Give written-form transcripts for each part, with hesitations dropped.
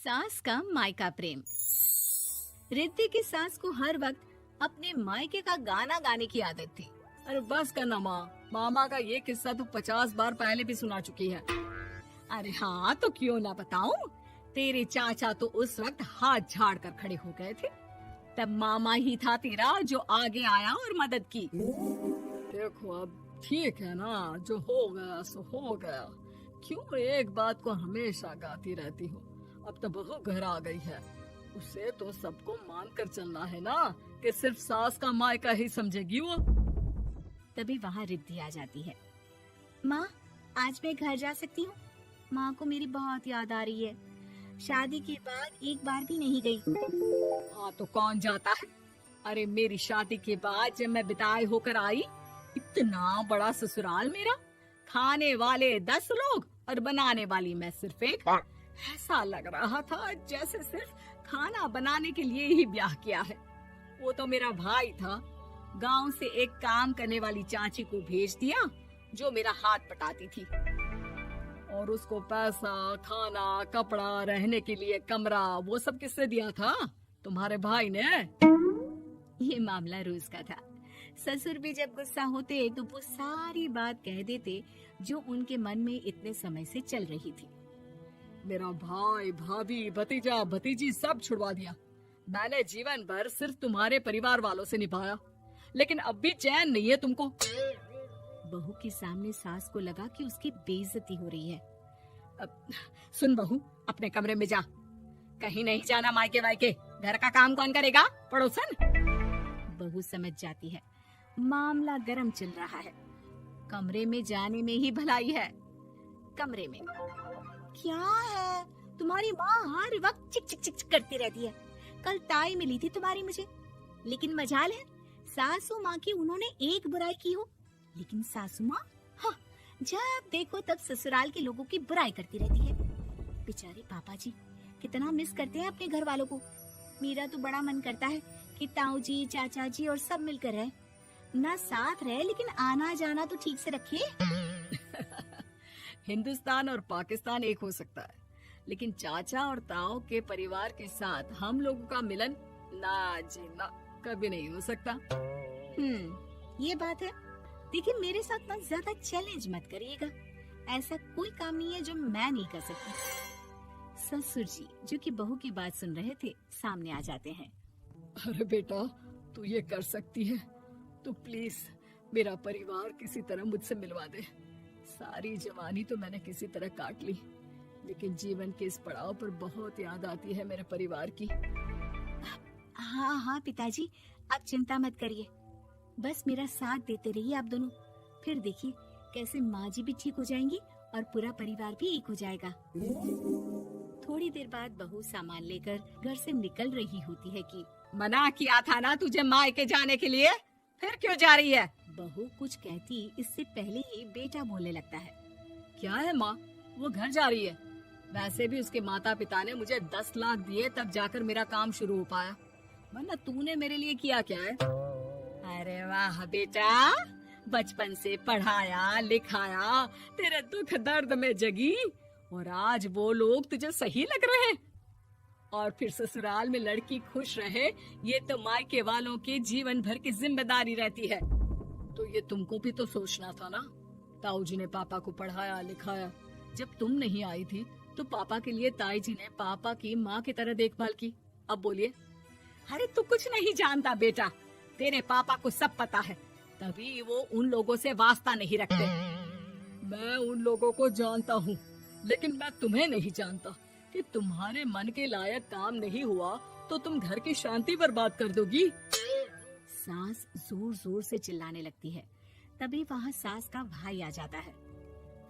सास का मायका प्रेम। रिद्धि की सास को हर वक्त अपने मायके का गाना गाने की आदत थी। अरे बस करना माँ, मामा का ये किस्सा तो 50 बार पहले भी सुना चुकी है। अरे हाँ, तो क्यों ना बताऊं। तेरे चाचा तो उस वक्त हाथ झाड़ कर खड़े हो गए थे। तब मामा ही था तेरा जो आगे आया और मदद की। देखो अब ठीक है ना, जो हो गया सो हो गया। क्यों एक बात को हमेशा गाती रहती हो। अब तो बहू घर आ गई है, उसे तो सबको मान कर चलना है ना, कि सिर्फ सास का मायका ही समझेगी वो। तभी वहाँ रिद्धि आ जाती है। माँ, आज मैं घर जा सकती हूँ? माँ को मेरी बहुत याद आ रही है। शादी के बाद एक बार भी नहीं गई। हाँ तो कौन जाता है। अरे मेरी शादी के बाद जब मैं विदाई होकर आई, इतना बड़ा ससुराल मेरा, खाने वाले 10 लोग और बनाने वाली मैं सिर्फ एक। ऐसा लग रहा था जैसे सिर्फ खाना बनाने के लिए ही ब्याह किया है। वो तो मेरा भाई था, गांव से एक काम करने वाली चाची को भेज दिया जो मेरा हाथ पटाती थी, और उसको पैसा, खाना, कपड़ा, रहने के लिए कमरा, वो सब किसने दिया था? तुम्हारे भाई ने। ये मामला रोज का था। ससुर भी जब गुस्सा होते तो वो सारी बात कह देते जो उनके मन में इतने समय से चल रही थी। मेरा भाई, भाभी, भतीजा, भतीजी सब छुड़वा दिया। मैंने जीवन भर सिर्फ तुम्हारे परिवार वालों से निभाया, लेकिन अब भी चैन नहीं है तुमको। बहू के सामने सास को लगा कि उसकी बेइज्जती हो रही है। अब सुन बहू, अपने कमरे में जा, कहीं नहीं जाना मायके वायके। घर का काम कौन करेगा? पड़ोसन। बहू समझ जाती है मामला गर्म चल रहा है। कमरे में जाने में ही भलाई है। कमरे में क्या है? तुम्हारी माँ हर वक्त चिक चिक चिक करती रहती है। कल ताई मिली थी तुम्हारी मुझे, लेकिन मजाल है सासू माँ की उन्होंने एक बुराई की हो, लेकिन सासू माँ हाँ, जब देखो तब ससुराल के लोगों की बुराई करती रहती है। बेचारे पापा जी कितना मिस करते हैं अपने घर वालों को। मेरा तो बड़ा मन करता है कि ताऊ जी, चाचा जी और सब मिलकर रहे, ना साथ रहे लेकिन आना जाना तो ठीक से रखे। हिंदुस्तान और पाकिस्तान एक हो सकता है, लेकिन चाचा और ताऊ के परिवार के साथ हम लोगों का मिलन ना जी ना, कभी नहीं हो सकता। ये बात है। देखिए, मेरे साथ ना ज्यादा चैलेंज मत करिएगा। ऐसा कोई काम नहीं है जो मैं नहीं कर सकती। ससुर जी जो कि बहू की बात सुन रहे थे, सामने आ जाते हैं। अरे बेटा, तू ये कर सकती है तो प्लीज मेरा परिवार किसी तरह मुझसे मिलवा दे। सारी जवानी तो मैंने किसी तरह काट ली, लेकिन जीवन के इस पड़ाव पर बहुत याद आती है मेरे परिवार की। हाँ हाँ पिताजी, आप चिंता मत करिए, बस मेरा साथ देते रहिए आप दोनों। फिर देखिए कैसे माँ जी भी ठीक हो जाएंगी और पूरा परिवार भी एक हो जाएगा। थोड़ी देर बाद बहू सामान लेकर घर से निकल रही होती है कि मना किया था ना तुझे मायके जाने के लिए, फिर क्यों जा रही है? बहू कुछ कहती इससे पहले ही बेटा बोलने लगता है। क्या है माँ, वो घर जा रही है। वैसे भी उसके माता पिता ने मुझे 10 लाख दिए तब जाकर मेरा काम शुरू हो पाया, वरना तूने मेरे लिए किया क्या है? अरे वाह बेटा, बचपन से पढ़ाया लिखाया, तेरे दुख दर्द में जगी, और आज वो लोग तुझे सही लग रहे हैं। और फिर ससुराल में लड़की खुश रहे, ये तो मायके वालों की जीवन भर की जिम्मेदारी रहती है। तो ये तुमको भी तो सोचना था ना। ताऊ जी ने पापा को पढ़ाया लिखाया, जब तुम नहीं आई थी तो पापा के लिए ताई जी ने पापा की माँ की तरह देखभाल की। अब बोलिए। अरे तू कुछ नहीं जानता बेटा, तेरे पापा को सब पता है, तभी वो उन लोगों से वास्ता नहीं रखते। मैं उन लोगों को जानता हूँ, लेकिन मैं तुम्हें नहीं जानता कि तुम्हारे मन के लायक काम नहीं हुआ तो तुम घर की शांति बर्बाद कर दोगी। सास जोर जोर से चिल्लाने लगती है। तभी वहाँ सास का भाई आ जाता है।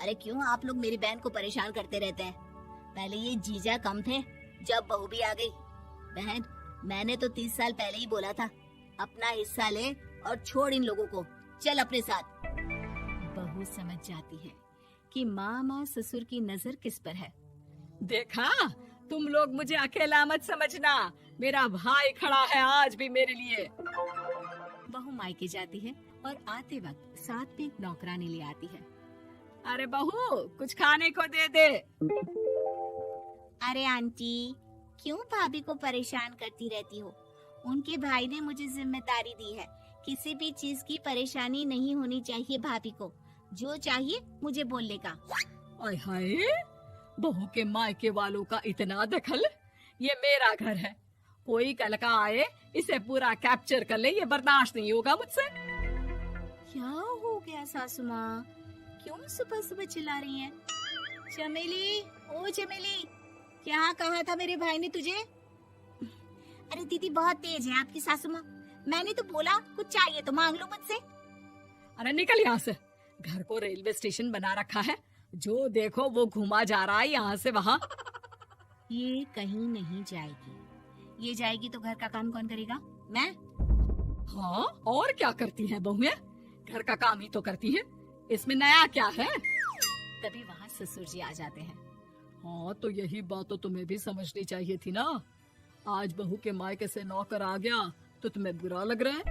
अरे क्यों आप लोग मेरी बहन को परेशान करते रहते हैं? पहले ये जीजा कम थे, जब बहू भी आ गई। बहन, मैंने तो 30 साल पहले ही बोला था, अपना हिस्सा ले और छोड़ इन लोगों को, चल अपने साथ। बहू समझ जाती है कि मामा ससुर की नजर किस पर है। देखा, तुम लोग मुझे अकेला मत समझना, मेरा भाई खड़ा है आज भी मेरे लिए। बहू मायके जाती है और आते वक्त साथ में एक नौकरानी ले आती है। अरे बहू, कुछ खाने को दे दे। अरे आंटी, क्यों भाभी को परेशान करती रहती हो? उनके भाई ने मुझे जिम्मेदारी दी है। किसी भी चीज की परेशानी नहीं होनी चाहिए भाभी को। जो चाहिए मुझे बोलने का। आय हाय, बहू के मायके वालों का इतना दखल। ये मेरा घर है, कोई कल का आए इसे पूरा कैप्चर कर ले, ये बर्दाश्त नहीं होगा मुझसे। क्या हो गया सासू माँ? क्यों सुबह सुबह चिल्ला रही हैं? चमेली, ओ चमेली, क्या कहा था मेरे भाई ने तुझे? अरे दीदी बहुत तेज है आपकी सासू माँ। मैंने तो बोला कुछ चाहिए तो मांग लो मुझसे। अरे निकल यहाँ से, घर को रेलवे स्टेशन बना रखा है, जो देखो वो घुमा जा रहा है यहाँ से वहाँ। ये कहीं नहीं जाएगी। ये जाएगी तो घर का काम कौन करेगा? मैं। हाँ, और क्या करती है बहुएं? घर का काम ही तो करती है, इसमें नया क्या है? तभी वहाँ ससुर जी आ जाते हैं। हाँ, तो यही बात तो तुम्हें भी समझनी चाहिए थी ना। आज बहू के मायके से नौकर आ गया तो तुम्हें बुरा लग रहा है?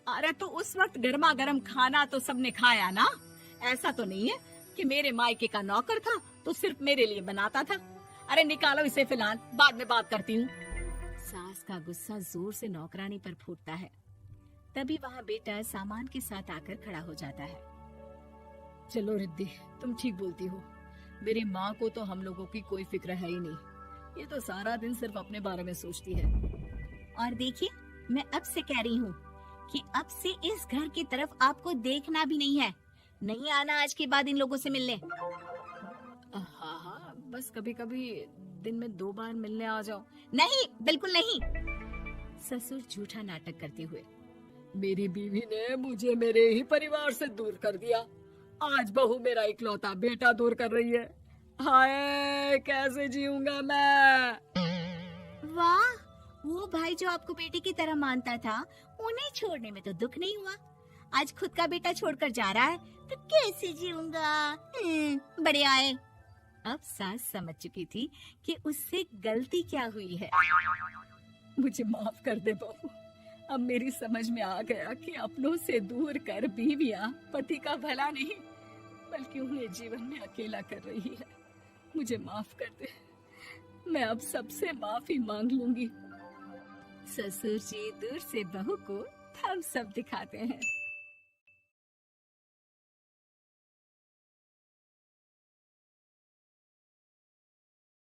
अरे तो उस वक्त गर्मा गर्म खाना तो सबने खाया ना। ऐसा तो नहीं है कि मेरे मायके का नौकर था तो सिर्फ मेरे लिए बनाता था। अरे निकालो इसे, फिलहाल बाद में बात करती हूँ। सास का गुस्सा जोर से नौकरानी पर फूटता है। तभी वहाँ बेटा सामान के साथ आकर खड़ा हो जाता है। चलो रिद्धि, तुम ठीक बोलती हो। मेरी माँ को तो हम लोगों की कोई फिक्र है ही नहीं, ये तो सारा दिन सिर्फ अपने बारे में सोचती है। और देखिए, मैं अब से कह रही हूँ कि अब से इस घर की तरफ आपको देखना भी नहीं है। नहीं आना आज के बाद इन लोगों से मिलने। हाँ, बस कभी कभी दिन में 2 बार मिलने आ जाओ। नहीं, बिल्कुल नहीं। ससुर झूठा नाटक करते हुए। मेरी बीवी ने मुझे मेरे ही परिवार से दूर कर दिया, आज बहू मेरा इकलौता बेटा दूर कर रही है। हाय, कैसे जीऊंगा मैं? वाह, वो भाई जो आपको बेटे की तरह मानता था, उन्हें छोड़ने में तो दुख नहीं हुआ। आज खुद का बेटा छोड़कर जा रहा है तो कैसे जीऊंगा? बड़े आए। अब सास समझ चुकी थी कि उससे गलती क्या हुई है। मुझे माफ कर दे बहू, अब मेरी समझ में आ गया कि अपनों से दूर कर बीवियां पति का भला नहीं बल्कि उन्हें जीवन में अकेला कर रही है। मुझे माफ कर दे, मैं अब सबसे माफी मांग लूंगी। ससुर जी दूर से बहू को थम्स अप दिखाते हैं।